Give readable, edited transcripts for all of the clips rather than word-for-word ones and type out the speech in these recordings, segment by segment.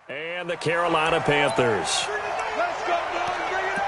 And the Carolina Panthers. Let's go, Dylan. Bring it up.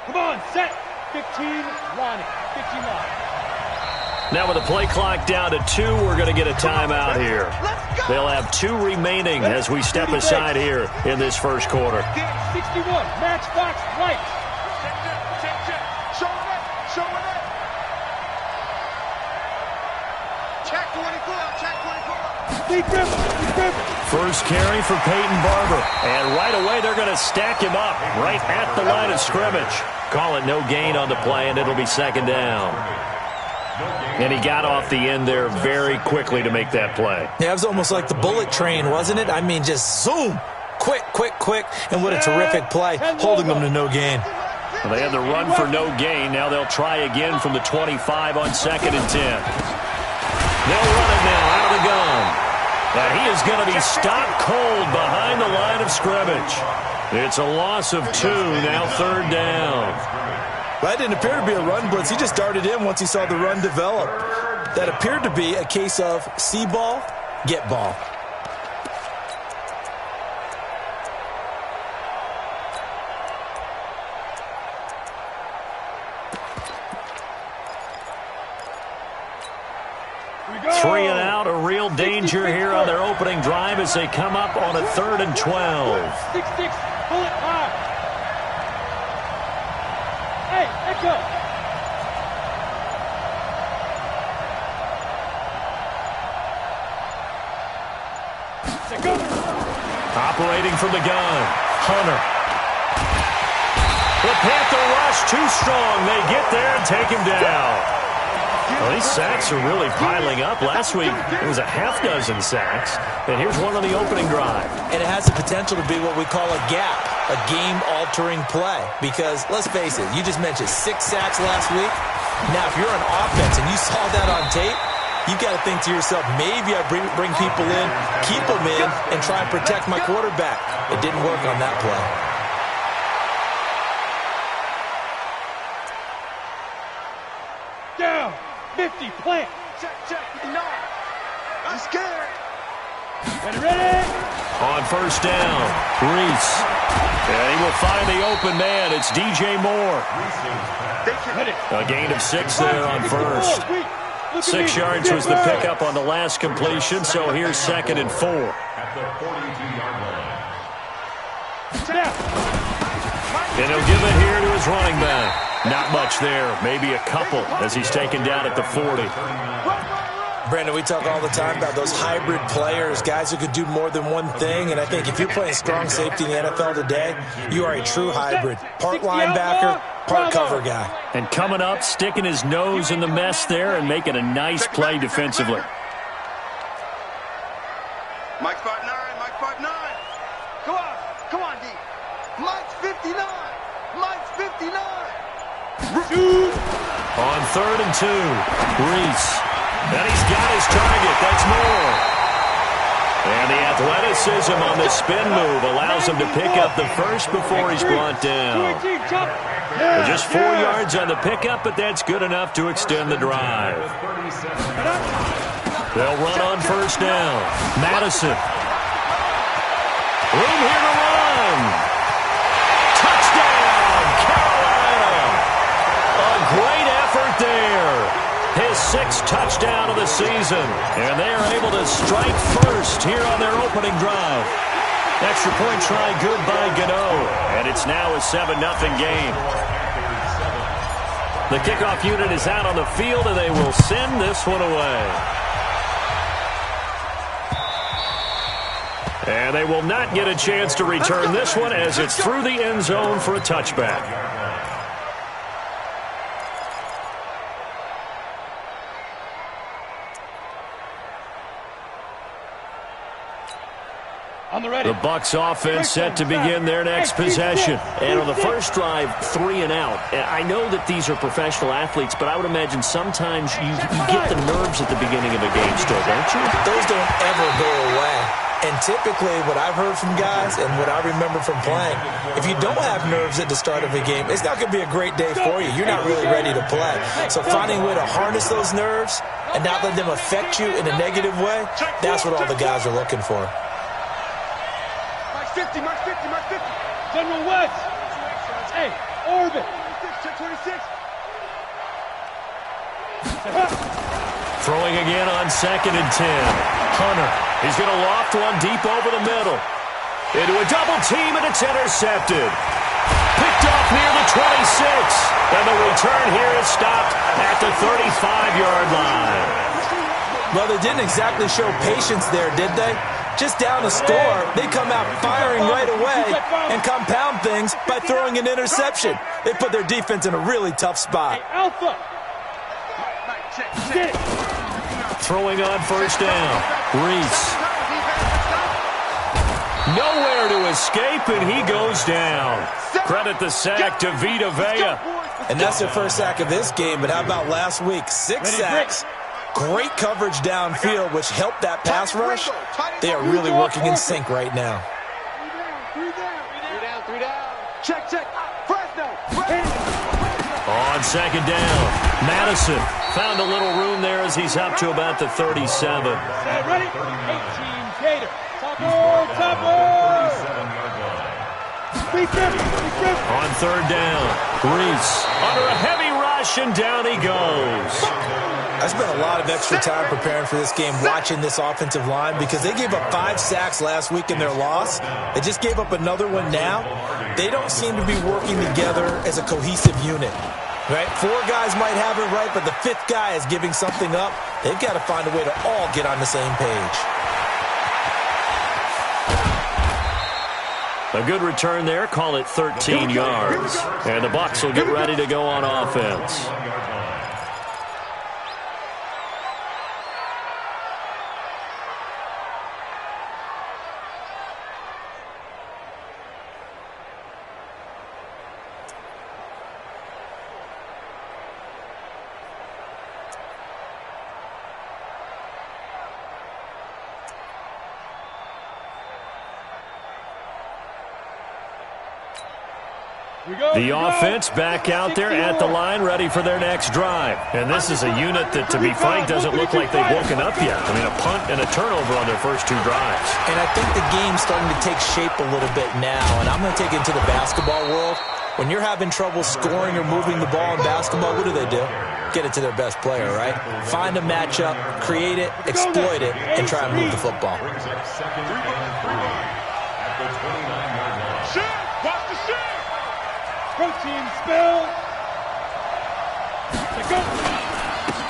Come on, set. 15 lining. 15 line. Now with the play clock down to 2, we're going to get a timeout here. They'll have 2 remaining as we step aside here in this first quarter. 61, matchbox right. Check. Show it. Check 24. Deep river. First carry for Peyton Barber. And right away they're going to stack him up right at the line of scrimmage. Call it no gain on the play, and it'll be second down. And he got off the end there very quickly to make that play. Yeah, it was almost like the bullet train, wasn't it? I mean, just zoom. Quick. And what a terrific play, holding them to no gain. Well, they had the run for no gain. Now they'll try again from the 25 on 2nd and 10. They'll run it now out of the gun. And he is going to be stopped cold behind the line of scrimmage. It's a loss of 2, now 3rd down. That didn't appear to be a run blitz. He just darted in once he saw the run develop. That appeared to be a case of see ball, get ball. Three and out, a real danger here on their opening drive as they come up on a 3rd and 12. 6, pull it high. Hey, echo. Operating from the gun, Hunter. The Panther rush too strong. They get there and take him down. Well, these sacks are really piling up. Last week, it was a half dozen sacks. And here's one on the opening drive. And it has the potential to be what we call a gap, a game-altering play. Because, let's face it, you just mentioned 6 sacks last week. Now, if you're on offense and you saw that on tape, you've got to think to yourself, maybe I bring people in, keep them in, and try and protect my quarterback. It didn't work on that play. Down. 50, plant. Check. No. I'm scared. Ready. On 1st down, Reese. And he will find the open man. It's DJ Moore. A gain of 6 there on 1st. 6 yards was the pickup on the last completion, so here's 2nd and 4. And he'll give it here to his running back. Not much there, maybe a couple as he's taken down at the 40. Brandon, we talk all the time about those hybrid players, guys who could do more than one thing, and I think if you're playing strong safety in the NFL today, you are a true hybrid. Part linebacker, part cover guy. And coming up, sticking his nose in the mess there and making a nice play defensively. Mike's 5'9", Mike's 5'9". Come on, D. Mike's 59. Mike's 59. On 3rd and 2, Reese. And he's got his target. That's Moore. And the athleticism on the spin move allows him to pick up the first before he's brought down. Just 4 yards on the pickup, but that's good enough to extend the drive. They'll run on 1st down. Madison. Room here to run. Touchdown, Carolina. A great effort there. His 6th touchdown of the season. And they are able to strike first here on their opening drive. Extra point try good by Gano. And it's now a 7-0 game. The kickoff unit is out on the field, and they will send this one away. And they will not get a chance to return this one as it's through the end zone for a touchback. the ready. The Bucs offense set to begin their next possession. And on the first drive, 3 and out. And I know that these are professional athletes, but I would imagine sometimes you get the nerves at the beginning of a game still, don't you? Those don't ever go away. And typically what I've heard from guys and what I remember from playing, if you don't have nerves at the start of a game, it's not going to be a great day for you. You're not really ready to play. So finding a way to harness those nerves and not let them affect you in a negative way, that's what all the guys are looking for. Mark 50, Mark 50, Mark 50. General West. Hey, orbit. Check 26. Throwing again on 2nd and 10. Hunter. He's going to loft one deep over the middle. Into a double team, and it's intercepted. Picked off near the 26. And the return here is stopped at the 35-yard line. Well, they didn't exactly show patience there, did they? Just down a score, they come out firing right away and compound things by throwing an interception. They put their defense in a really tough spot. Hey, Alpha. Get it. Throwing on first down. Reese. Nowhere to escape, and he goes down. Credit the sack to Vita Vea. And that's their first sack of this game, but how about last week? 6 sacks. Great coverage downfield, which helped that pass rush. They are really working in sync right now. 3 down. Check. Fresno. On 2nd down, Madison found a little room there as he's up to about the 37. Ready? 18 Gator. Topper. On 3rd down, Reese under a heavy rush, and down he goes. I spent a lot of extra time preparing for this game, watching this offensive line, because they gave up 5 sacks last week in their loss. They just gave up another one now. They don't seem to be working together as a cohesive unit. Right? 4 guys might have it right, but the 5th guy is giving something up. They've got to find a way to all get on the same page. A good return there, call it 13 yards. And the Bucs will get ready to go on offense. The offense back out there at the line, ready for their next drive. And this is a unit that, to be frank, doesn't look like they've woken up yet. I mean, a punt and a turnover on their first 2 drives. And I think the game's starting to take shape a little bit now. And I'm going to take it to the basketball world. When you're having trouble scoring or moving the ball in basketball, what do? Get it to their best player, right? Find a matchup, create it, exploit it, and try and move the football. Protein spill.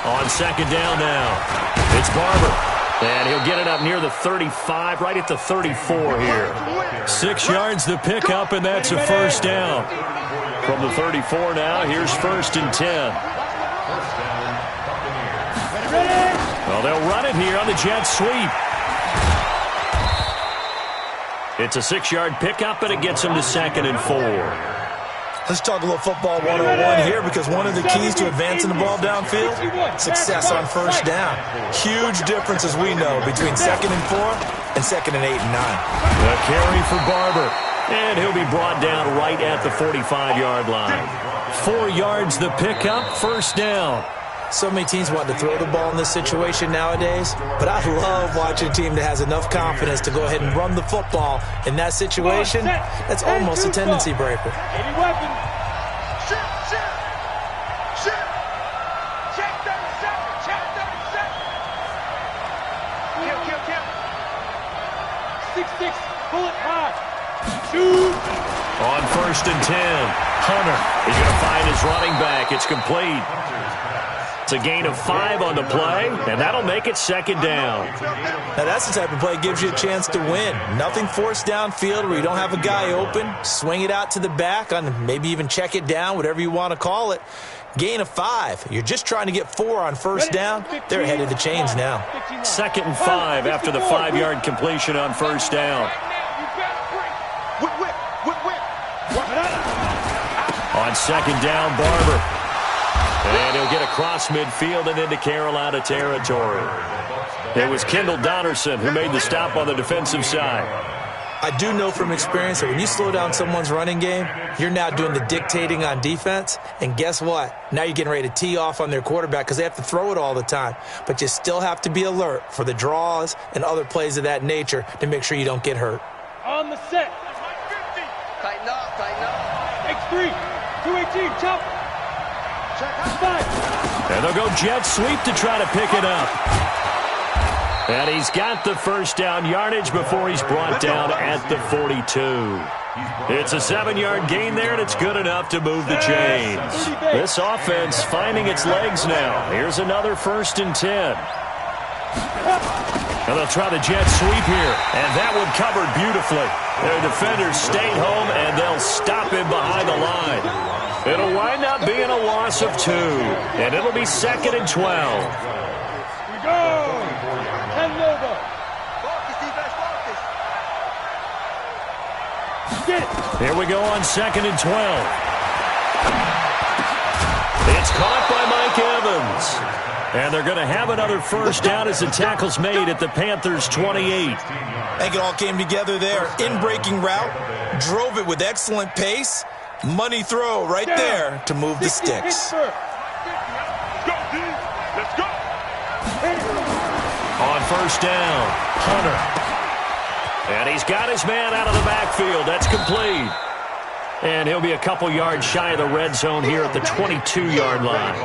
On 2nd down now, it's Barber. And he'll get it up near the 35, right at the 34 here. 6 yards to pick up, and that's a first down. From the 34 now, here's 1st and 10. Well, they'll run it here on the jet sweep. It's a 6-yard pickup, and it gets them to 2nd and 4. Let's talk a little football 101 here, because one of the keys to advancing the ball downfield, success on first down. Huge difference, as we know, between 2nd and 4 and 2nd and 8 and 9. The carry for Barber, and he'll be brought down right at the 45-yard line. 4 yards the pickup, first down. So many teams want to throw the ball in this situation nowadays, but I love watching a team that has enough confidence to go ahead and run the football in that situation. That's almost a tendency breaker. 80 weapons. Check 37. Check 37. Kill. 6-6. Bullet high. Shoot. On 1st and 10, Hunter is going to find his running back. It's complete. It's a gain of 5 on the play, and that'll make it 2nd down. Now, that's the type of play that gives you a chance to win. Nothing forced downfield where you don't have a guy open. Swing it out to the back, on maybe even check it down, whatever you want to call it. Gain of 5. You're just trying to get 4 on first down. They're ahead of the chains now. 2nd and 5 after the 5-yard completion on first down. On second down, Barber. And he'll get across midfield and into Carolina territory. It was Kendall Donnerson who made the stop on the defensive side. I do know from experience that when you slow down someone's running game, you're now doing the dictating on defense. And guess what? Now you're getting ready to tee off on their quarterback because they have to throw it all the time. But you still have to be alert for the draws and other plays of that nature to make sure you don't get hurt. On the set. Tighten up, tighten up. X3. 218. Chop. Check out. 5. And they'll go jet sweep to try to pick it up. And he's got the first down yardage before he's brought down at the 42. It's a 7-yard gain there, and it's good enough to move the chains. This offense finding its legs now. Here's another 1st and 10. And they'll try the jet sweep here. And that one covered beautifully. Their defenders stayed home, and they'll stop him behind the line. It'll wind up being a loss of 2. And it'll be 2nd and 12. We go. 10 Nova. Focus, defense, focus. Get it. Here we go on 2nd and 12. It's caught by Mike Evans. And they're going to have another first down as the tackle's made at the Panthers' 28. I think it all came together there. In-breaking route, drove it with excellent pace. Money throw right there to move the sticks. Let's go. On first down, Hunter. And he's got his man out of the backfield. That's complete. And he'll be a couple yards shy of the red zone here at the 22-yard line.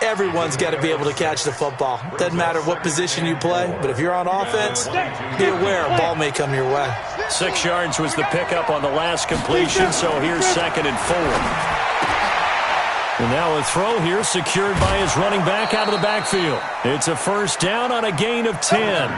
Everyone's got to be able to catch the football. Doesn't matter what position you play, but if you're on offense, be aware a ball may come your way. 6 yards was the pickup on the last completion, so here's 2nd and 4. And now a throw here secured by his running back out of the backfield. It's a first down on a gain of 10.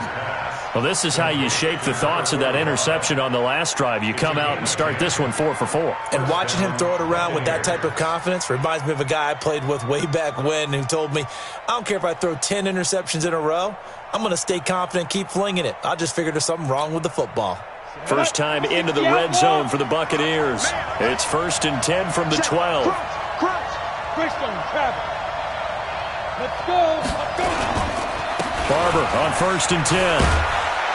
Well, this is how you shake the thoughts of that interception on the last drive. You come out and start this one 4 for 4. And watching him throw it around with that type of confidence reminds me of a guy I played with way back when who told me, I don't care if I throw 10 interceptions in a row, I'm going to stay confident, keep flinging it. I just figured there's something wrong with the football. First time into the red zone for the Buccaneers. It's 1st and 10 from the 12. Christian Travis. Let's go. Let's go. Barber on 1st and 10.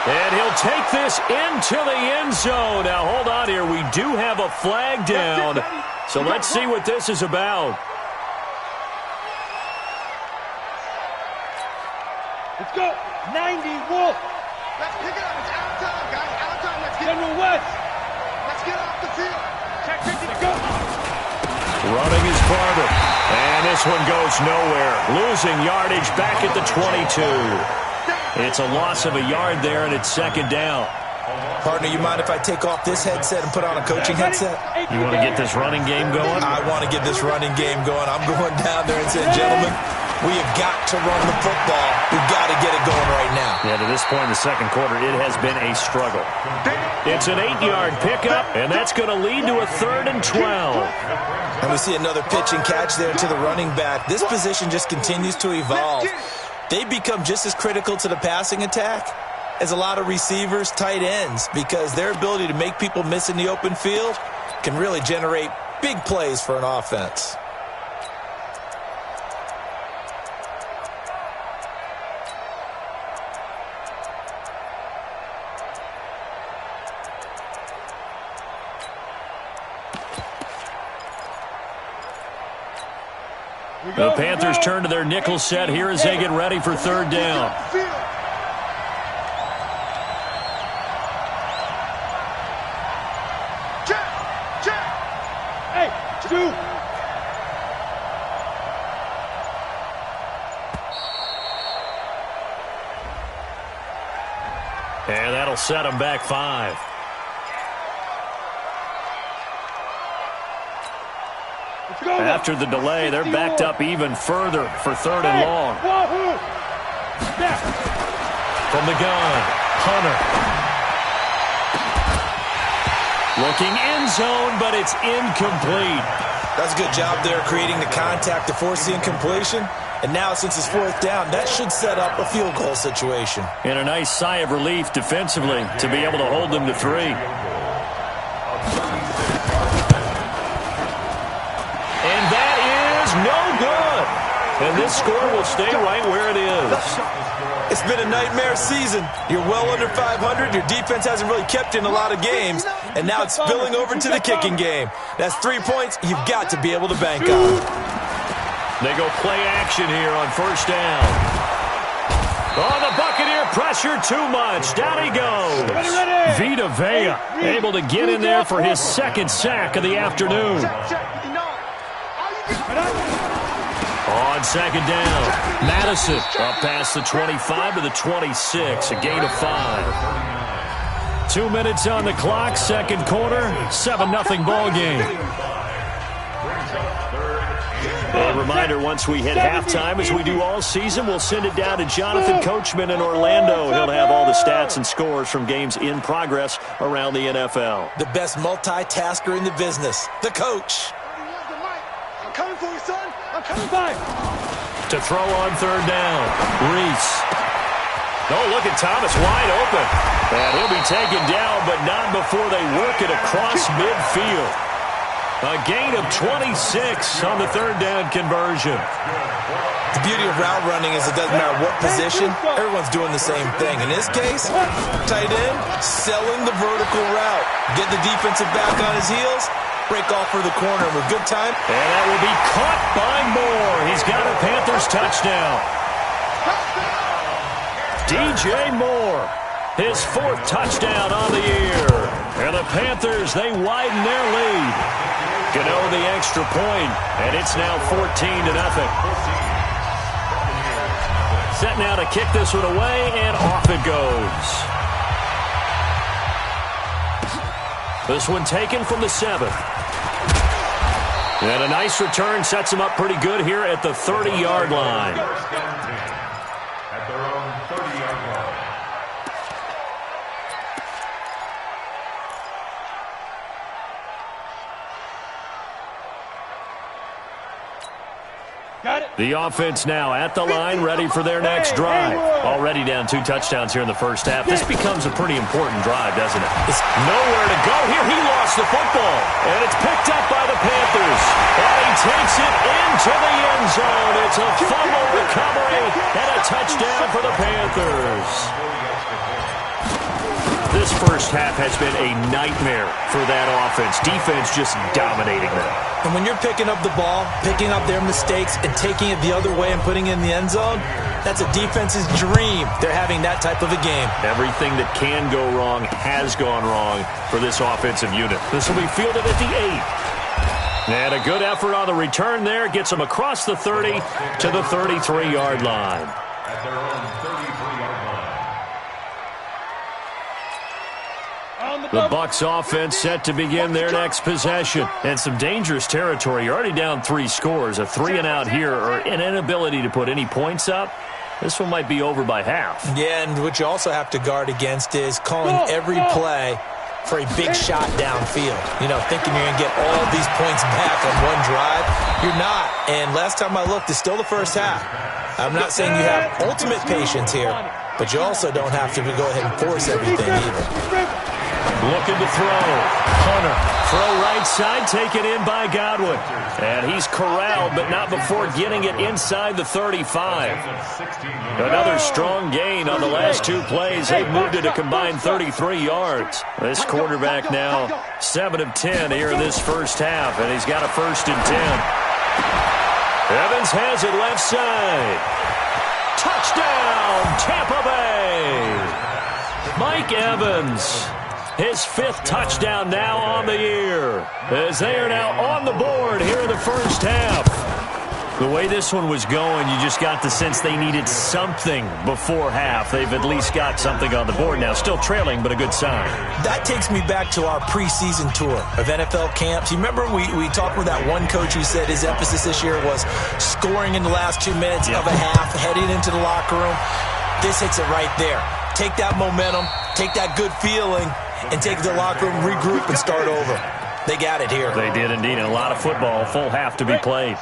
And he'll take this into the end zone. Now, hold on here. We do have a flag down. So let's see what this is about. Let's go. 90 Wolf. Let's pick it up. It's out of time, guys. Out of time. Let's get General West. Let's get off the field. Check 50 to go. Running is Barber. And this one goes nowhere. Losing yardage back at the 22. It's a loss of a yard there, and it's 2nd down. Partner, you mind if I take off this headset and put on a coaching headset? You want to get this running game going? I want to get this running game going. I'm going down there and saying, gentlemen, we have got to run the football. We've got to get it going right now. Yeah, to this point in the second quarter, it has been a struggle. It's an 8-yard pickup, and that's going to lead to a 3rd and 12. And we see another pitch and catch there to the running back. This position just continues to evolve. They become just as critical to the passing attack as a lot of receivers, tight ends, because their ability to make people miss in the open field can really generate big plays for an offense. The Panthers turn to their nickel set here as they get ready for 3rd down. Hey, 2. And that'll set them back 5. After the delay, they're backed up even further for 3rd and long. From the gun, Hunter. Looking end zone, but it's incomplete. That's a good job there creating the contact to force the incompletion. And now, since it's 4th down, that should set up a field goal situation. And a nice sigh of relief defensively to be able to hold them to 3. no good. And this score will stay right where it is. It's been a nightmare season. You're well under 500. Your defense hasn't really kept you in a lot of games. And now it's spilling over to the kicking game. That's 3 points you've got to be able to bank on. They go play action here on first down. Oh, the Buccaneer pressure too much. Down he goes. Vita Vea able to get in there for his second sack of the afternoon. On second down, Madison up past the 25 to the 26, a gain of 5. 2 minutes on the clock, second quarter, 7-0 ball game. A reminder, once we hit halftime, as we do all season, we'll send it down to Jonathan Coachman in Orlando. He'll have all the stats and scores from games in progress around the NFL. The best multitasker in the business, the coach. I'm coming for you, son. I'm coming by. To throw on third down, Reese. Oh, look at Thomas wide open. And he'll be taken down, but not before they work it across midfield. A gain of 26 on the third down conversion. The beauty of route running is it doesn't matter what position, everyone's doing the same thing. In this case, tight end, selling the vertical route. Get the defensive back on his heels, break off for the corner with good time. And that will be caught by Moore. He's got a Panthers touchdown. DJ Moore, his 4th touchdown on the year. And the Panthers, they widen their lead. Gano the extra point, and it's now 14-0. Set now to kick this one away, and off it goes. This one taken from the 7th. And a nice return sets him up pretty good here at the 30-yard line. At their own 30-yard line. The offense now at the line, ready for their next drive. Already down 2 touchdowns here in the first half. This becomes a pretty important drive, doesn't it? It's nowhere to go here. He lost the football, and it's picked up by the Panthers. And he takes it into the end zone. It's a fumble recovery and a touchdown for the Panthers. This first half has been a nightmare for that offense. Defense just dominating them. And when you're picking up the ball, picking up their mistakes, and taking it the other way and putting it in the end zone, that's a defense's dream. They're having that type of a game. Everything that can go wrong has gone wrong for this offensive unit. This will be fielded at the 8. And a good effort on the return there. Gets them across the 30 to the 33-yard line. At their own 33-yard line. The Bucs offense set to begin their next possession. And some dangerous territory. You're already down 3 scores. A 3-and-out here, or an inability to put any points up. This one might be over by half. Yeah, and what you also have to guard against is calling every play for a big shot downfield. You know, thinking you're going to get all these points back on one drive. You're not. And last time I looked, it's still the first half. I'm not saying you have ultimate patience here, but you also don't have to go ahead and force everything either. Looking to throw. Hunter. Throw right side, taken in by Godwin. And he's corralled, but not before getting it inside the 35. Another strong gain on the last 2 plays. They've moved it a combined 33 yards. This quarterback now 7 of 10 here in this first half, and he's got a 1st and 10. Evans has it left side. Touchdown, Tampa Bay. Mike Evans. His 5th touchdown now on the year, as they are now on the board here in the first half. The way this one was going, you just got the sense they needed something before half. They've at least got something on the board now. Still trailing, but a good sign. That takes me back to our preseason tour of NFL camps. You remember we talked with that one coach who said his emphasis this year was scoring in the last 2 minutes of a half, heading into the locker room. This hits it right there. Take that momentum, take that good feeling, and take the locker room, regroup, and start over. They got it here. They did indeed, and a lot of football, full half to be played.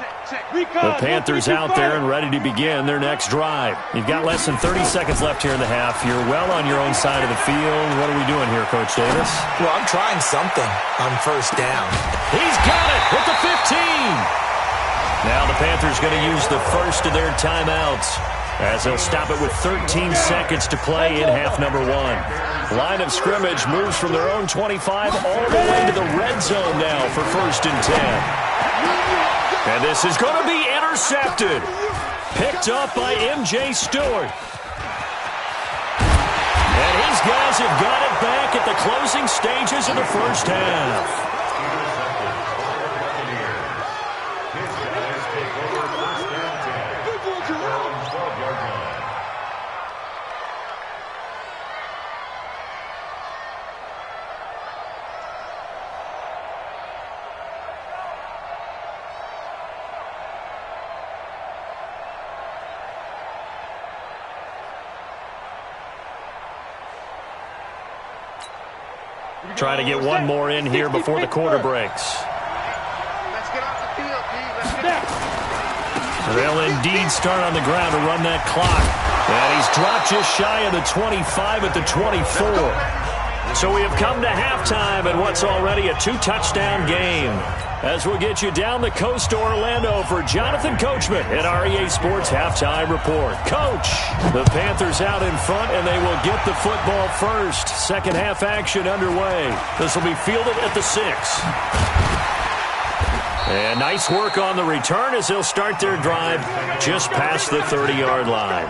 The Panthers out there and ready to begin their next drive. You've got less than 30 seconds left here in the half. You're well on your own side of the field. What are we doing here, Coach Davis? Well, I'm trying something on first down. He's got it at the 15. Now the Panthers going to use the first of their timeouts as they'll stop it with 13 seconds to play in half number 1. Line of scrimmage moves from their own 25 all the way to the red zone now for 1st and 10. And this is going to be intercepted. Picked up by M.J. Stewart. And his guys have got it back at the closing stages of the first half. Trying to get one more in here before the quarter breaks. Let's get off the field, D. Let's get They'll indeed start on the ground to run that clock. And he's dropped just shy of the 25 at the 24. So we have come to halftime in what's already a 2-touchdown game. As we'll get you down the coast to Orlando for Jonathan Coachman at our EA Sports Halftime Report. Coach, the Panthers out in front, and they will get the football first. Second half action underway. This will be fielded at the 6. And nice work on the return as they'll start their drive just past the 30-yard line.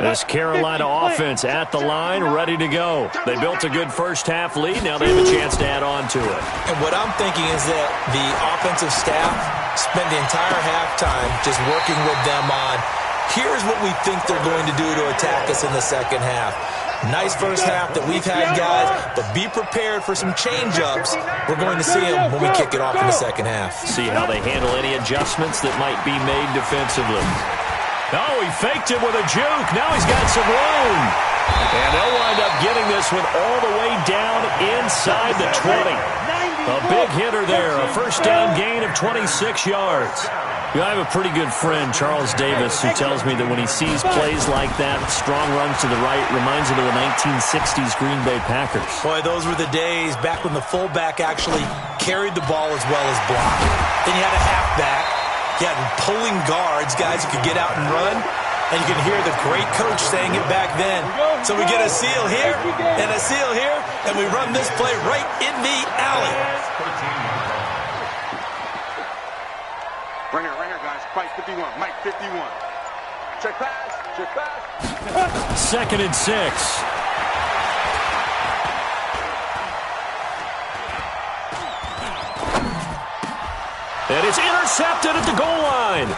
This Carolina offense at the line, ready to go. They built a good first half lead. Now they have a chance to add on to it. And what I'm thinking is that the offensive staff spent the entire halftime just working with them on, here's what we think they're going to do to attack us in the second half. Nice first half that we've had, guys, but be prepared for some change-ups. We're going to see them when we kick it off in the second half. See how they handle any adjustments that might be made defensively. Oh, he faked it with a juke. Now he's got some room. And they'll wind up getting this one all the way down inside the 20. A big hitter there, a first down gain of 26 yards. You know, I have a pretty good friend, Charles Davis, who tells me that when he sees plays like that, strong runs to the right, reminds him of the 1960s Green Bay Packers. Boy, those were the days back when the fullback actually carried the ball as well as blocked. Then you had a halfback. You had pulling guards, guys who could get out and run. And you can hear the great coach saying it back then. So we get a seal here and a seal here, and we run this play right in the alley. Right here, guys. Mike 51. Mike 51. Check pass. Check pass. 2nd and 6. And it's intercepted at the goal line.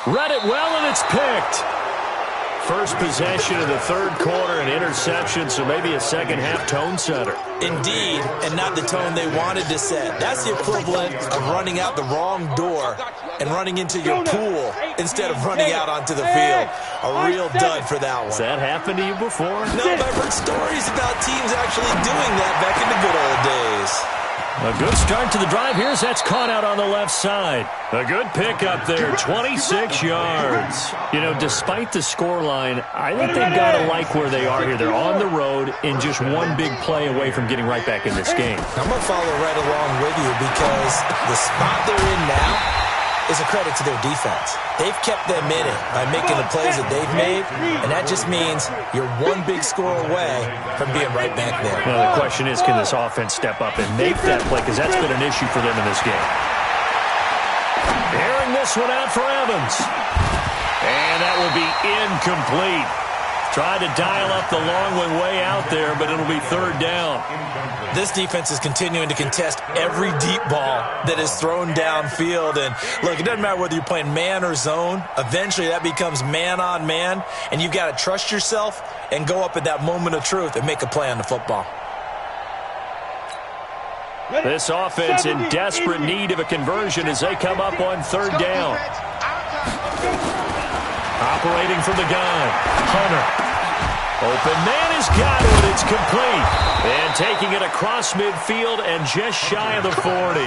Read it well, and it's picked. First possession of the third quarter, an interception, so maybe a second-half tone setter. Indeed, and not the tone they wanted to set. That's the equivalent of running out the wrong door and running into your pool instead of running out onto the field. A real dud for that one. Has that happened to you before? No, but I've heard stories about teams actually doing that back in the good old days. A good start to the drive. Here's that's caught out on the left side. A good pickup there, 26 yards. You know, despite the scoreline, I think they've got to like where they are here. They're on the road and just one big play away from getting right back in this game. I'm going to follow right along with you because the spot they're in now is a credit to their defense. They've kept them in it by making the plays that they've made, and that just means you're one big score away from being right back there. Well, the question is, can this offense step up and make that play? Because that's been an issue for them in this game. Airing this one out for Evans. And that will be incomplete. Tried to dial up the long one way out there, but it'll be third down. This defense is continuing to contest every deep ball that is thrown downfield. And look, it doesn't matter whether you're playing man or zone. Eventually that becomes man on man, and you've got to trust yourself and go up at that moment of truth and make a play on the football. This offense in desperate need of a conversion as they come up on third down. Operating from the gun, Hunter. Open man has got it. It's complete. And taking it across midfield and just shy of the 40.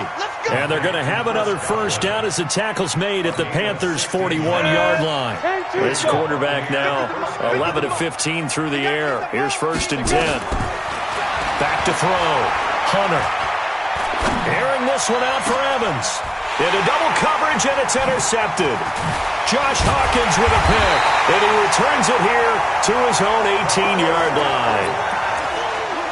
And they're going to have another first down as the tackle's made at the Panthers' 41-yard line. This quarterback now 11 of 15 through the air. Here's 1st and 10. Back to throw. Hunter. Airing this one out for Evans. Into double coverage, and it's intercepted. Josh Hawkins with a pick, and he returns it here to his own 18-yard line.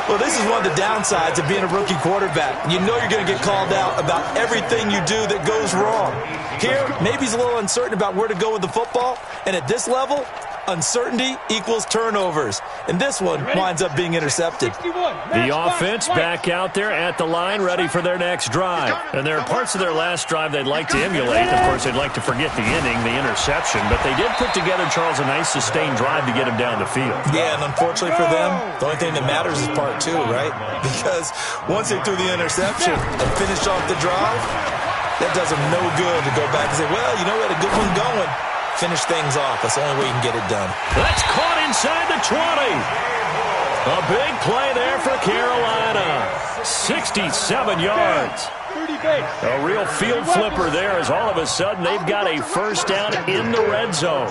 Well, this is one of the downsides of being a rookie quarterback. You know you're going to get called out about everything you do that goes wrong. Here, maybe he's a little uncertain about where to go with the football, and at this level, uncertainty equals turnovers. And this one winds up being intercepted. The offense back out there at the line, ready for their next drive. And there are parts of their last drive they'd like to emulate. Of course, they'd like to forget the inning, the interception. But they did put together, Charles, a nice sustained drive to get him down the field. Yeah, and unfortunately for them, the only thing that matters is part 2, right? Because once they threw the interception and finished off the drive, that does them no good to go back and say, well, you know, we had a good one going. Finish things off. That's the only way you can get it done. That's caught inside the 20. A big play there for Carolina. 67 yards. A real field flipper there as all of a sudden they've got a first down in the red zone.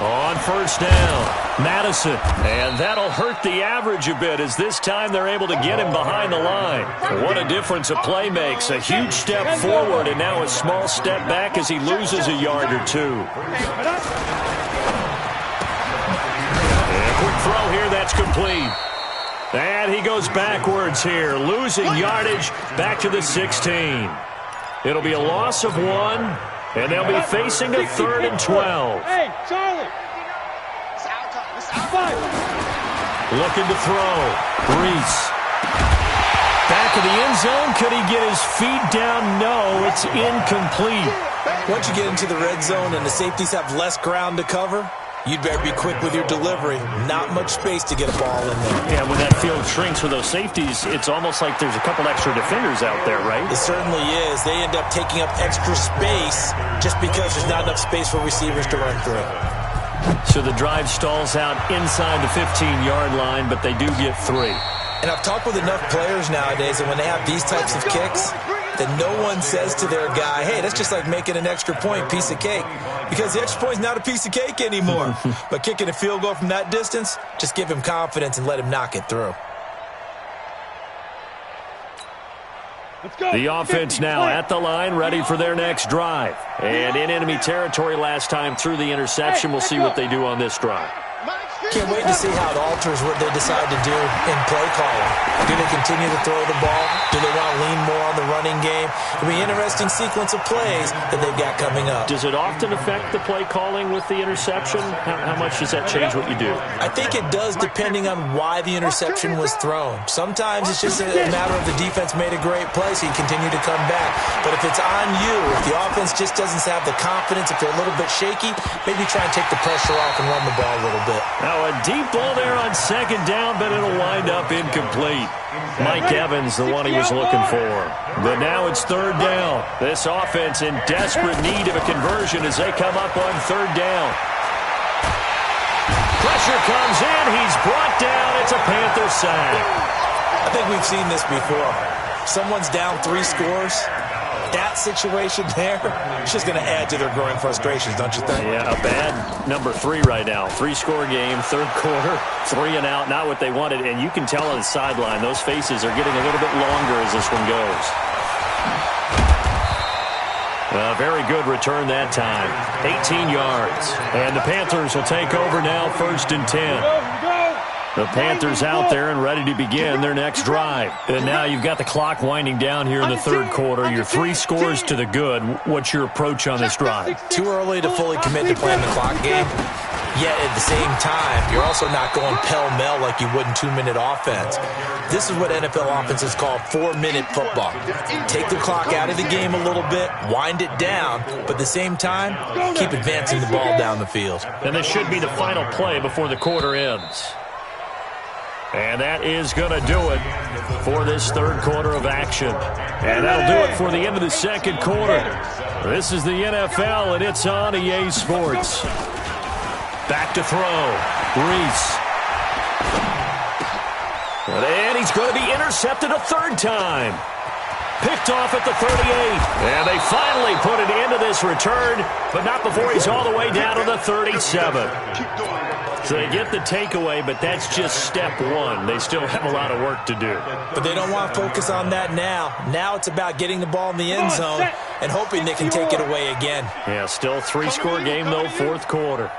On first down, Madison. And that'll hurt the average a bit as this time they're able to get him behind the line. What a difference a play makes. A huge step forward and now a small step back as he loses a yard or 2. And a quick throw here, that's complete. And he goes backwards here, losing yardage back to the 16. It'll be a loss of 1. And they'll be facing a 3rd and 12. Hey, Charlie. Looking to throw. Reese. Back of the end zone. Could he get his feet down? No, it's incomplete. Once you get into the red zone and the safeties have less ground to cover, you'd better be quick with your delivery. Not much space to get a ball in there. Yeah, when that field shrinks for those safeties, it's almost like there's a couple extra defenders out there, right? It certainly is. They end up taking up extra space just because there's not enough space for receivers to run through. So the drive stalls out inside the 15-yard line, but they do get 3. And I've talked with enough players nowadays, and when they have these types of kicks, that no one says to their guy, hey, that's just like making an extra point, piece of cake. Because the extra point's not a piece of cake anymore. But kicking a field goal from that distance, just give him confidence and let him knock it through. The offense now at the line, ready for their next drive. And in enemy territory last time through the interception. We'll see what they do on this drive. Can't wait to see how it alters what they decide to do in play calling. Do they continue to throw the ball? Do they want to lean more on the running game? It'll be an interesting sequence of plays that they've got coming up. Does it often affect the play calling with the interception? How much does that change what you do? I think it does depending on why the interception was thrown. Sometimes it's just a matter of the defense made a great play, so you continue to come back. But if it's on you, if the offense just doesn't have the confidence, if they're a little bit shaky, maybe try and take the pressure off and run the ball a little bit. Now a deep ball there on 2nd down, but it'll wind up incomplete. Mike Evans, the one he was looking for. But now it's 3rd down. This offense in desperate need of a conversion as they come up on 3rd down. Pressure comes in. He's brought down. It's a Panther sack. I think we've seen this before. Someone's down 3 scores. That situation there, it's just going to add to their growing frustrations, don't you think? Yeah, a bad number 3 right now. 3-score game, 3rd quarter, 3 and out, not what they wanted. And you can tell on the sideline, those faces are getting a little bit longer as this one goes. A very good return that time. 18 yards. And the Panthers will take over now, 1st and 10. The Panthers out there and ready to begin their next drive. And now you've got the clock winding down here in the 3rd quarter. You're 3 scores to the good. What's your approach on this drive? Too early to fully commit to playing the clock game. Yet at the same time, you're also not going pell-mell like you would in 2-minute offense. This is what NFL offenses call 4-minute football. Take the clock out of the game a little bit, wind it down, but at the same time, keep advancing the ball down the field. And this should be the final play before the quarter ends. And that is going to do it for this third quarter of action. And that'll do it for the end of the second quarter. This is the NFL, and it's on EA Sports. Back to throw. Reese. And he's going to be intercepted a third time. Picked off at the 38. And they finally put an end to this return, but not before he's all the way down to the 37. So they get the takeaway, but that's just step one. They still have a lot of work to do. But they don't want to focus on that now. Now it's about getting the ball in the end zone and hoping they can take it away again. Yeah, still three-score game, though, fourth quarter.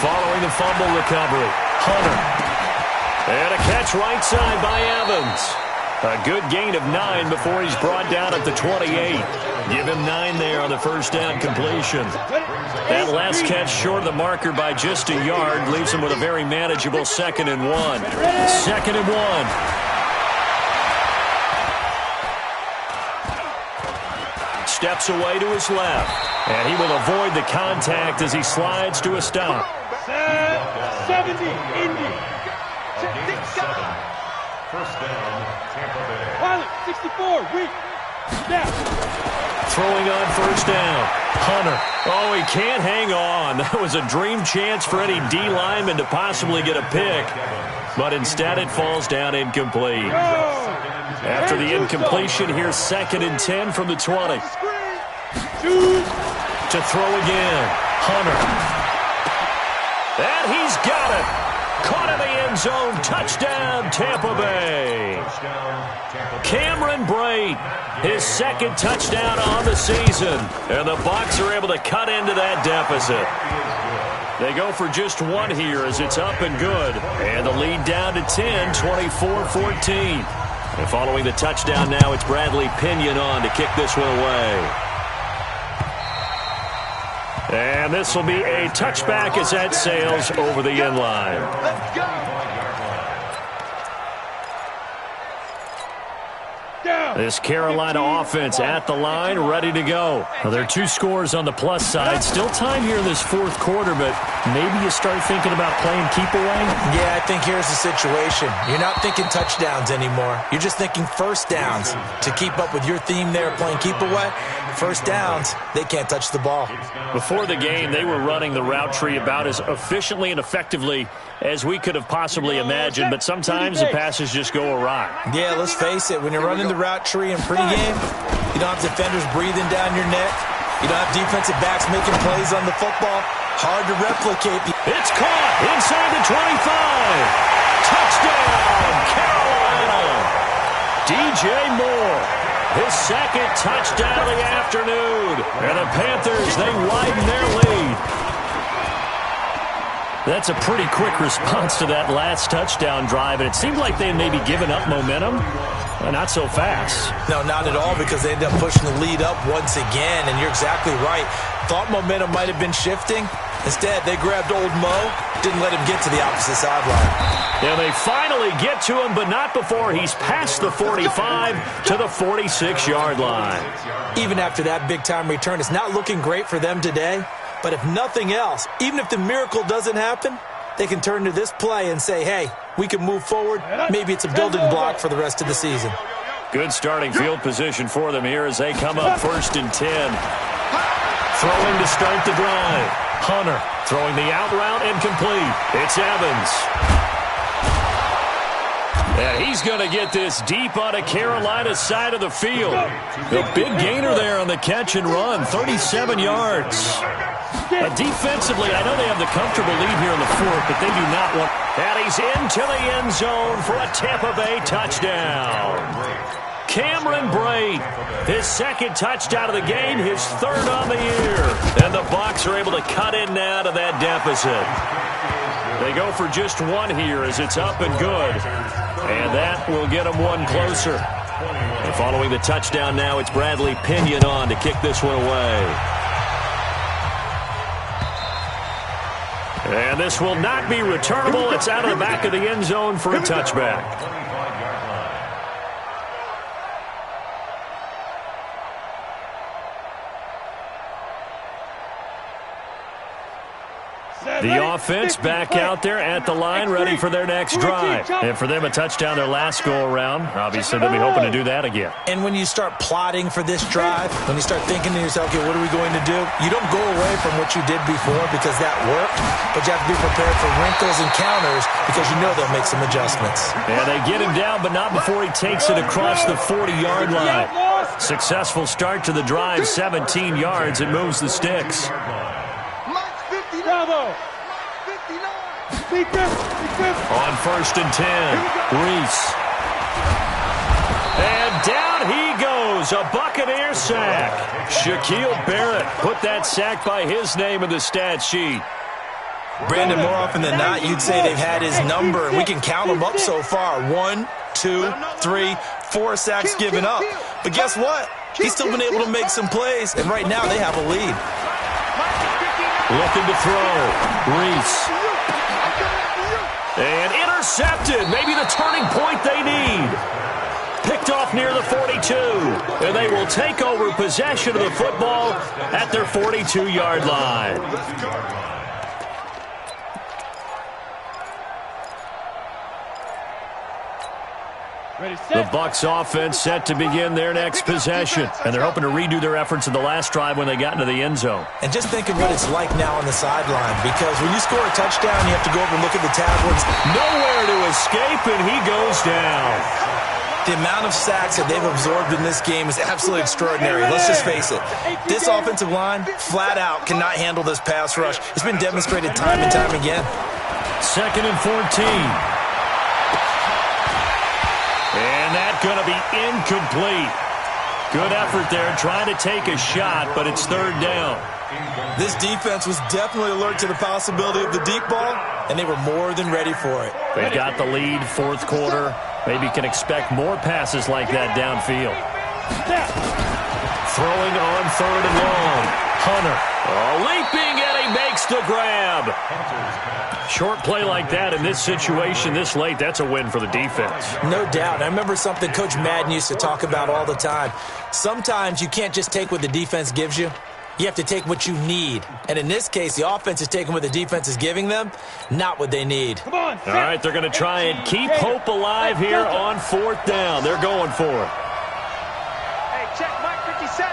Following the fumble recovery, Hunter. And a catch right side by Evans. A good gain of 9 before he's brought down at the 28. Give him 9 there on the first down completion. That last catch short of the marker by just a yard leaves him with a very manageable 2nd and 1. 2nd and 1. Steps away to his left. And he will avoid the contact as he slides to a stop. 70, Indy. First down, Tampa Bay. Pilot, 64, weak. Snap. Throwing on first down. Hunter. Oh, he can't hang on. That was a dream chance for any D lineman to possibly get a pick. But instead it falls down incomplete. After the incompletion, here's 2nd and 10 from the 20. To throw again. Hunter. And he's got it. Caught in the end zone. Touchdown, Tampa Bay. Cameron Brate, his 2nd touchdown on the season. And the Bucs are able to cut into that deficit. They go for just 1 here as it's up and good. And the lead down to 10, 24-14. And following the touchdown now, it's Bradley Pinion on to kick this one away. And this will be a touchback as that sails over the end line. Let's go. This Carolina offense at the line, ready to go. Well, there are 2 scores on the plus side. Still time here in this fourth quarter, but maybe you start thinking about playing keep away? Yeah, I think here's the situation. You're not thinking touchdowns anymore. You're just thinking first downs. To keep up with your theme there, playing keep away, first downs, they can't touch the ball. Before the game, they were running the route tree about as efficiently and effectively as we could have possibly imagined, but sometimes the passes just go awry. Yeah, let's face it, when you're running the route tree in pregame, you don't have defenders breathing down your neck. You don't have defensive backs making plays on the football. Hard to replicate. It's caught inside the 25. Touchdown, Carolina. DJ Moore, his 2nd touchdown of the afternoon. And the Panthers, they widen their lead. That's a pretty quick response to that last touchdown drive, and it seemed like they had maybe given up momentum. Not so fast. No, not at all, because they ended up pushing the lead up once again, and you're exactly right. Thought momentum might have been shifting. Instead, they grabbed old Mo, didn't let him get to the opposite sideline. And they finally get to him, but not before he's past the 45 to the 46-yard line. Even after that big-time return, it's not looking great for them today. But if nothing else, even if the miracle doesn't happen, they can turn to this play and say, hey, we can move forward. Maybe it's a building block for the rest of the season. Good starting field position for them here as they come up 1st and 10. Throwing to start the drive. Hunter throwing the out route incomplete. It's Evans. And he's going to get this deep on a Carolina side of the field. The big gainer there on the catch and run, 37 yards. Defensively, I know they have the comfortable lead here in the fourth, but they do not want... And he's into the end zone for a Tampa Bay touchdown. Cameron Brate, his 2nd touchdown of the game, his 3rd on the year. And the Bucs are able to cut in now to that deficit. They go for just 1 here as it's up and good. And that will get them 1 closer. And following the touchdown now, it's Bradley Pinion on to kick this one away. And this will not be returnable. It's out of the back of the end zone for a touchback. The offense back out there at the line, ready for their next drive. And for them, a touchdown their last go-around. Obviously, they'll be hoping to do that again. And when you start plotting for this drive, when you start thinking to yourself, okay, what are we going to do? You don't go away from what you did before because that worked, but you have to be prepared for wrinkles and counters because you know they'll make some adjustments. And they get him down, but not before he takes it across the 40-yard line. Successful start to the drive, 17 yards. It moves the sticks. Bravo. On 1st and 10, Reese. And down he goes, a Buccaneer sack. Shaquille Barrett put that sack by his name in the stat sheet. Brandon, more often than not, you'd say they've had his number, and we can count them up so far. 1, 2, 3, 4 sacks given up. But guess what? He's still been able to make some plays, and right now they have a lead. Looking to throw. Reese. And intercepted. Maybe the turning point they need. Picked off near the 42. And they will take over possession of the football at their 42-yard line. The Bucs offense set to begin their next possession. And they're hoping to redo their efforts in the last drive when they got into the end zone. And just think of what it's like now on the sideline, because when you score a touchdown, you have to go over and look at the tablets. Nowhere to escape, and he goes down. The amount of sacks that they've absorbed in this game is absolutely extraordinary. Let's just face it. This offensive line, flat out, cannot handle this pass rush. It's been demonstrated time and time again. 2nd and 14. And that's going to be incomplete. Good effort there, trying to take a shot, but it's 3rd down. This defense was definitely alert to the possibility of the deep ball, and they were more than ready for it. They've got the lead, 4th quarter. Maybe can expect more passes like that downfield. Throwing on 3rd and long. Hunter. Leaping, and he makes the grab. Short play like that in this situation this late, that's a win for the defense. No doubt. I remember something Coach Madden used to talk about all the time. Sometimes you can't just take what the defense gives you. You have to take what you need. And in this case, the offense is taking what the defense is giving them, not what they need. Come on, all right, they're going to try and keep hope alive here on 4th down. They're going for it. Hey, check Mike 57.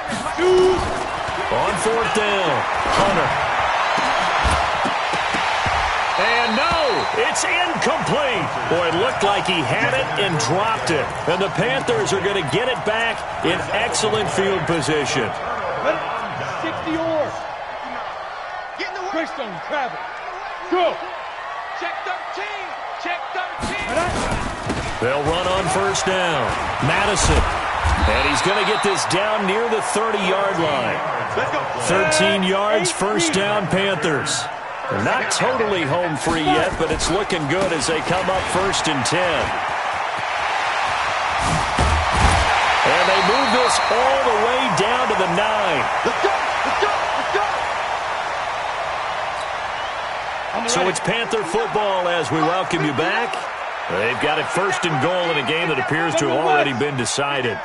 On 4th down, Hunter. And no, it's incomplete. Boy, it looked like he had it and dropped it. And the Panthers are going to get it back in excellent field position. 60 yours. Christian, travel. Go. Check 13. Check 13. They'll run on 1st down. Madison. And he's going to get this down near the 30-yard line. 13 yards, 1st down, Panthers. They're not totally home free yet, but it's looking good as they come up 1st and 10. And they move this all the way down to the 9. Let's go. Let's go. Let's go. So it's Panther football as we welcome you back. They've got it 1st and goal in a game that appears to have already been decided.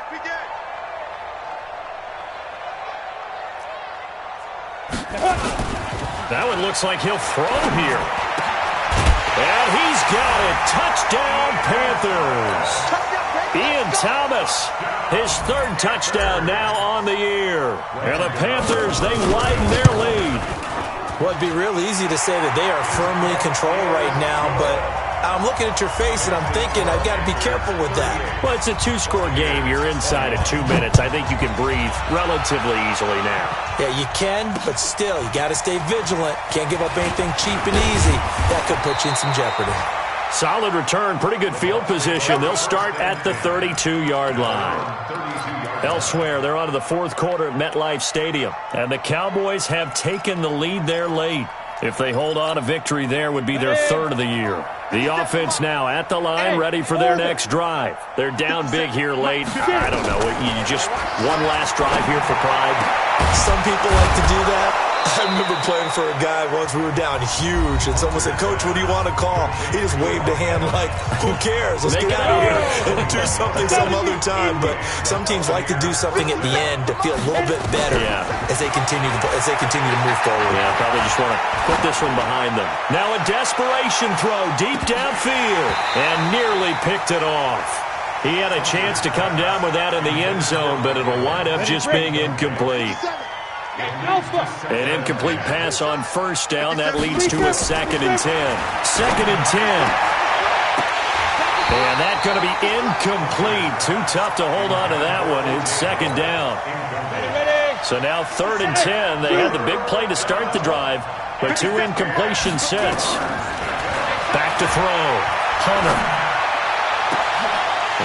That one looks like he'll throw here. And he's got it. Touchdown, Panthers. Ian Thomas, his 3rd touchdown now on the year. And the Panthers, they widen their lead. Well, it'd be real easy to say that they are firmly in control right now, but I'm looking at your face and I'm thinking I've got to be careful with that. Well, it's a 2-score game. You're inside of 2 minutes. I think you can breathe relatively easily now. Yeah, you can, but still, you got to stay vigilant. Can't give up anything cheap and easy. That could put you in some jeopardy. Solid return, pretty good field position. They'll start at the 32-yard line. Elsewhere, they're on to the 4th quarter at MetLife Stadium, and the Cowboys have taken the lead there late. If they hold on, a victory there would be their 3rd of the year. The offense now at the line, ready for their next drive. They're down big here late. I don't know. You just one last drive here for pride. Some people like to do that. I remember playing for a guy once. We were down huge, and someone said, "Coach, what do you want to call?" He just waved a hand like, "Who cares? Let's get out of here and do something some other time." But some teams like to do something at the end to feel a little bit better as they continue to move forward. Yeah, probably just want to put this one behind them. Now a desperation throw deep downfield, and nearly picked it off. He had a chance to come down with that in the end zone, but it'll wind up just being incomplete. An incomplete pass on first down. That leads to a 2nd and 10. 2nd and 10. And that's going to be incomplete. Too tough to hold on to that one. It's 2nd down. So now 3rd and 10. They had the big play to start the drive, but 2 incompletion sets. Back to throw. Hunter.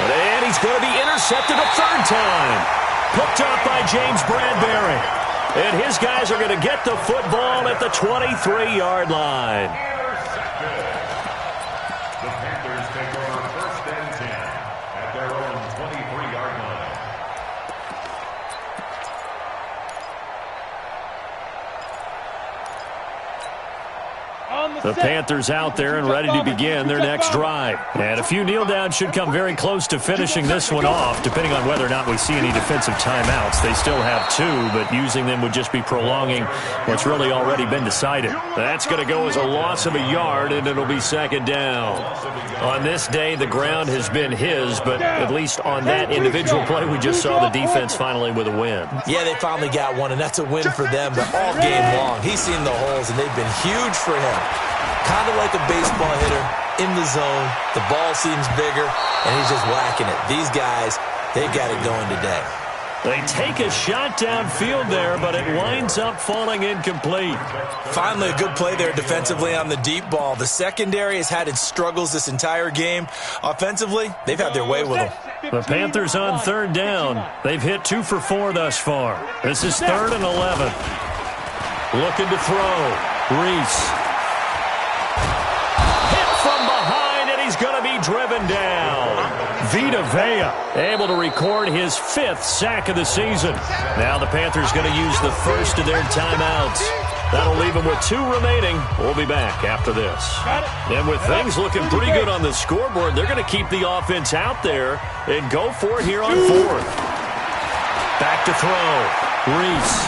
And he's going to be intercepted a 3rd time. Picked up by James Bradbury. And his guys are going to get the football at the 23-yard line. The Panthers take over 1st and 10 at their own 23-yard line. The Panthers out there and ready to begin their next drive. And a few kneel downs should come very close to finishing this one off, depending on whether or not we see any defensive timeouts. They still have 2, but using them would just be prolonging what's really already been decided. That's going to go as a loss of a yard, and it'll be 2nd down. On this day, the ground has been his, but at least on that individual play, we just saw the defense finally with a win. Yeah, they finally got one, and that's a win for them. But all game long, he's seen the holes, and they've been huge for him. Kind of like a baseball hitter in the zone. The ball seems bigger, and he's just whacking it. These guys, they got it going today. They take a shot downfield there, but it winds up falling incomplete. Finally, a good play there defensively on the deep ball. The secondary has had its struggles this entire game. Offensively, they've had their way with them. The Panthers on 3rd down. They've hit 2 for 4 thus far. This is 3rd and 11. Looking to throw. Reese. He's going to be driven down. Vita Vea able to record his 5th sack of the season. Now the Panthers going to use the first of their timeouts. That'll leave them with 2 remaining. We'll be back after this. And with things looking pretty good on the scoreboard, they're going to keep the offense out there and go for it here on 4th. Back to throw. Reese.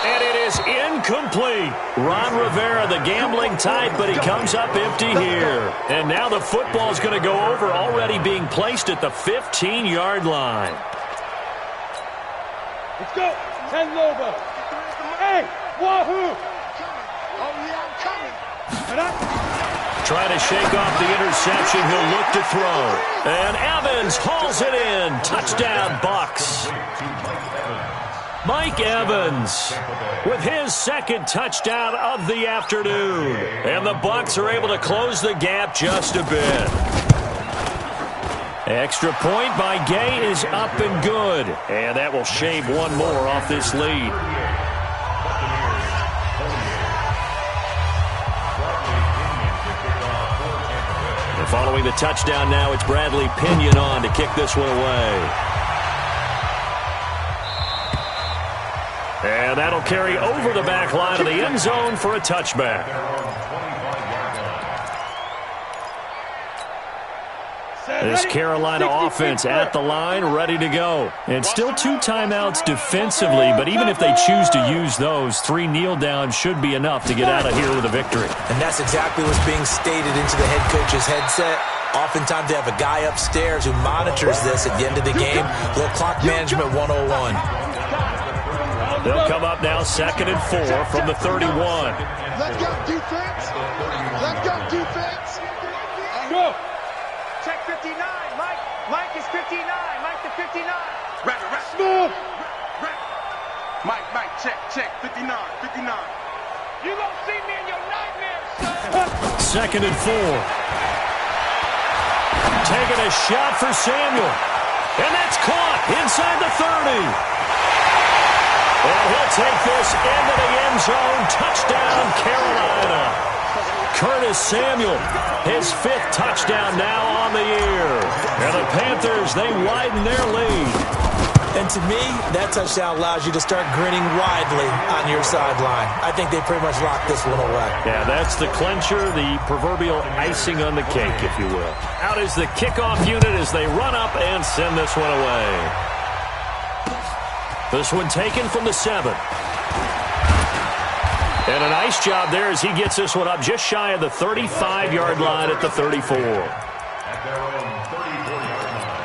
And it is incomplete. Ron Rivera, the gambling type, but he comes up empty here. And now the football's going to go over, already being placed at the 15-yard line. Let's go. 10 Lobo. Hey, wahoo. Oh, yeah, I'm coming. Trying to shake off the interception. He'll look to throw. And Evans hauls it in. Touchdown, Bucks. Mike Evans with his 2nd touchdown of the afternoon. And the Bucks are able to close the gap just a bit. Extra point by Gay is up and good. And that will shave 1 more off this lead. And following the touchdown now, it's Bradley Pinion on to kick this one away. And that'll carry over the back line of the end zone for a touchback. This Carolina offense at the line, ready to go. And still 2 timeouts defensively, but even if they choose to use those, 3 kneel downs should be enough to get out of here with a victory. And that's exactly what's being stated into the head coach's headset. Oftentimes they have a guy upstairs who monitors this at the end of the game. Little clock management 101. They'll come up now 2nd and 4 from the 31. Let's go, defense. Let's go, defense. Go. Check 59. Mike is 59. Mike to 59. Rap. Smooth. Mike, check, 59. You gonna see me in your nightmares, son. 2nd and 4. Taking a shot for Samuel. And that's caught inside the 30. And he'll take this into the end zone. Touchdown, Carolina. Curtis Samuel, his 5th touchdown now on the year. And the Panthers, they widen their lead. And to me, that touchdown allows you to start grinning widely on your sideline. I think they pretty much locked this one away. Yeah, that's the clincher, the proverbial icing on the cake, if you will. Out is the kickoff unit as they run up and send this one away. This one taken from the 7. And a nice job there as he gets this one up just shy of the 35-yard line at the 34. At their own 34-yard line.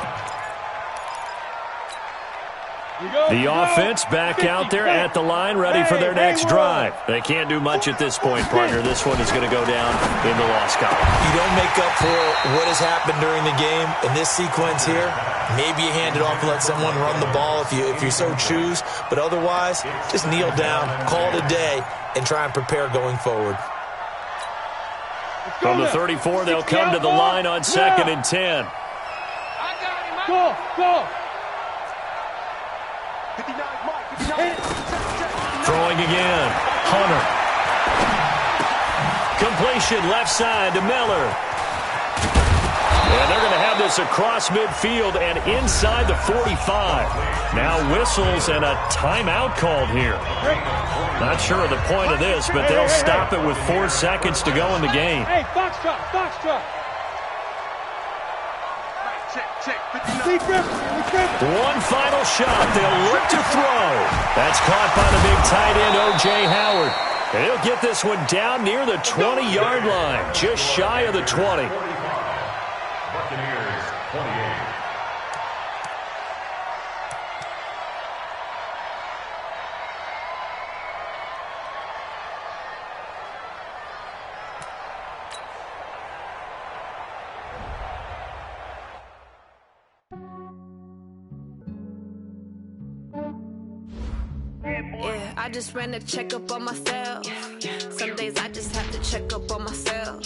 The offense back out there at the line, ready for their next drive. They can't do much at this point, partner. This one is going to go down in the loss column. You don't make up for what has happened during the game. In this sequence here, maybe you hand it off and let someone run the ball if you so choose. But otherwise, just kneel down, call it a day, and try and prepare going forward. From the 34, they'll come to the line on 2nd and 10. Go. Throwing again. Hunter. Completion left side to Miller. And they're going to have this across midfield and inside the 45. Now whistles and a timeout called here. Not sure of the point of this, but they'll stop it with 4 seconds to go in the game. Hey, box truck. One final shot. They'll look to throw. That's caught by the big tight end, O.J. Howard. And he'll get this one down near the 20-yard line, just shy of the 20. Buccaneers, 28. Yeah, I just ran a checkup on myself. Some days I just have to check up on myself.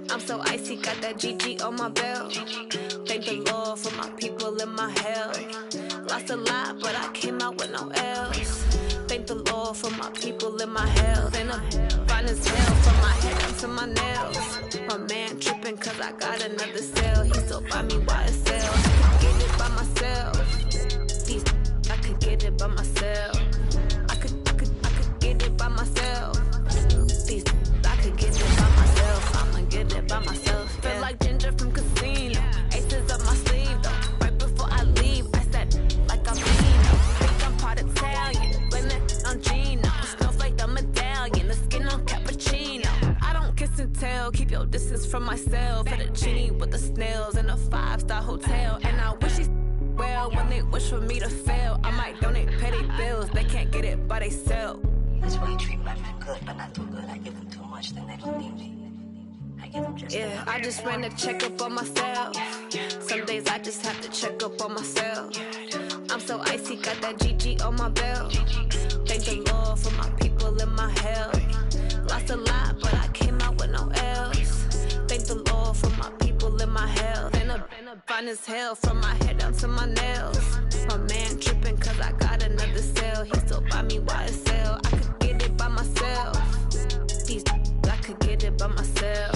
I'm so icy, got that GG on my belt. Thank the Lord for my people in my health. Lost a lot, but I came out with no L's. Thank the Lord for my people in my health. And I'm fine as hell from my head down to my nails. My man tripping cause I got another cell. He still buy me YSL. I could get it by myself. These I could get it by myself. I could get it by myself. These I could get it by myself. I'ma get it by myself. Yeah. Feel like Ginger from Casino. Aces up my sleeve though. Right before I leave, I said like I'm Vino. Think I'm part Italian. Blame that on Gino. Snowflake the medallion. The skin on cappuccino. I don't kiss and tell. Keep your distance from myself. Fettuccine with the snails in a 5-star hotel. And I wish he's well when they wish for me to fail. I might donate petty bills. They can't get it by themselves. That's why you treat my men good, but not too good. I give them too much, then they don't need me. I give them just enough. I just ran a checkup on myself. Some days I just have to check up on myself. I'm so icy, got that GG on my belt. Thank the Lord for my people in my health. Lost a lot, but I came out with no L's. Thank the Lord for my people in my health. And I'm fine as hell from my head down to my nails. My man tripping cause I got another cell. He still buy me YSL. I could get it by myself. These I could get it by myself.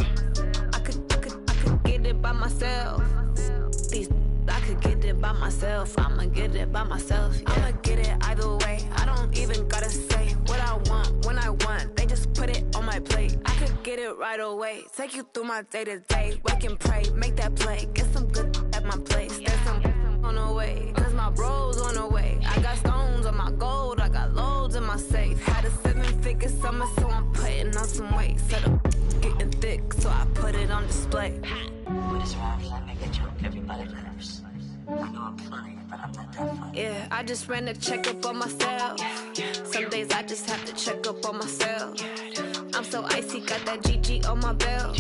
I could get it by myself. These I could get it by myself. I'ma get it by myself. Yeah. I'ma get it either way. I don't even gotta say what I want when I want. They just put it on my plate. I could get it right away. Take you through my day to day. Wake and pray, make that play. Get some good at my place. There's some on the way. Cause my bro's on the way. I got stones on my gold. I got loads in my safe. Had a 7-figure summer, so I'm putting on some weight. Set up getting thick, so I put it on display. What is wrong? Let me get you. Everybody laughs. I know I'm funny, but I'm not that funny. Yeah, I just ran a checkup on myself. Some days I just have to check up on myself. I'm so icy, got that GG on my belt.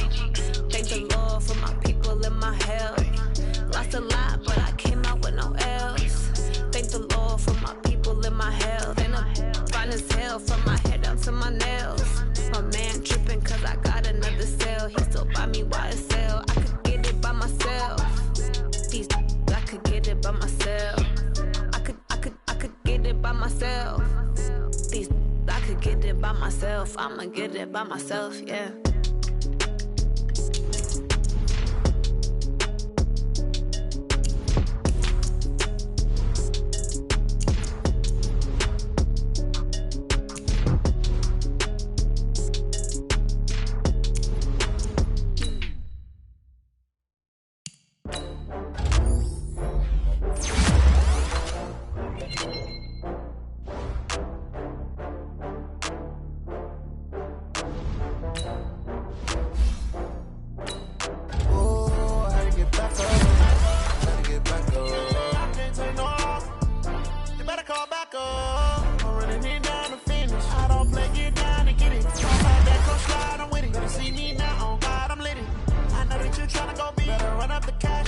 Thank the Lord for my people in my health. Lost a lot, but I came out with no L's. Thank the Lord for my people in my health. And I'm fine as hell from my head down to my nails. My man tripping cause I got another cell. He still buy me YSL. I could get it by myself. These I could get it by myself. I could get it by myself. These I could get it by myself. I'ma get it by myself, yeah.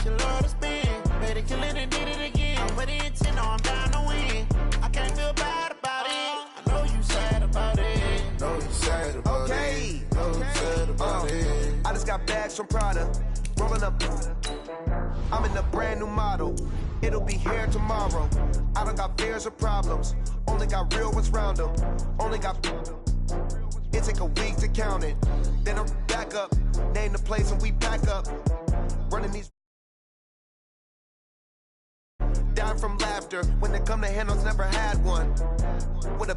she love to spin. Made it kill it and did it again. I put in 10, no, I'm down to win. I can't feel bad about it. I know you sad about it. Know you sad about it. Know you sad about it. I just got bags from Prada. Rolling up. I'm in a brand new model. It'll be here tomorrow. I don't got fears or problems. Only got real ones round them. Only got. It take a week to count it. Then I'm back up. Name the place and we pack up. Running these. Dying from laughter. When it come to handles, never had one. With a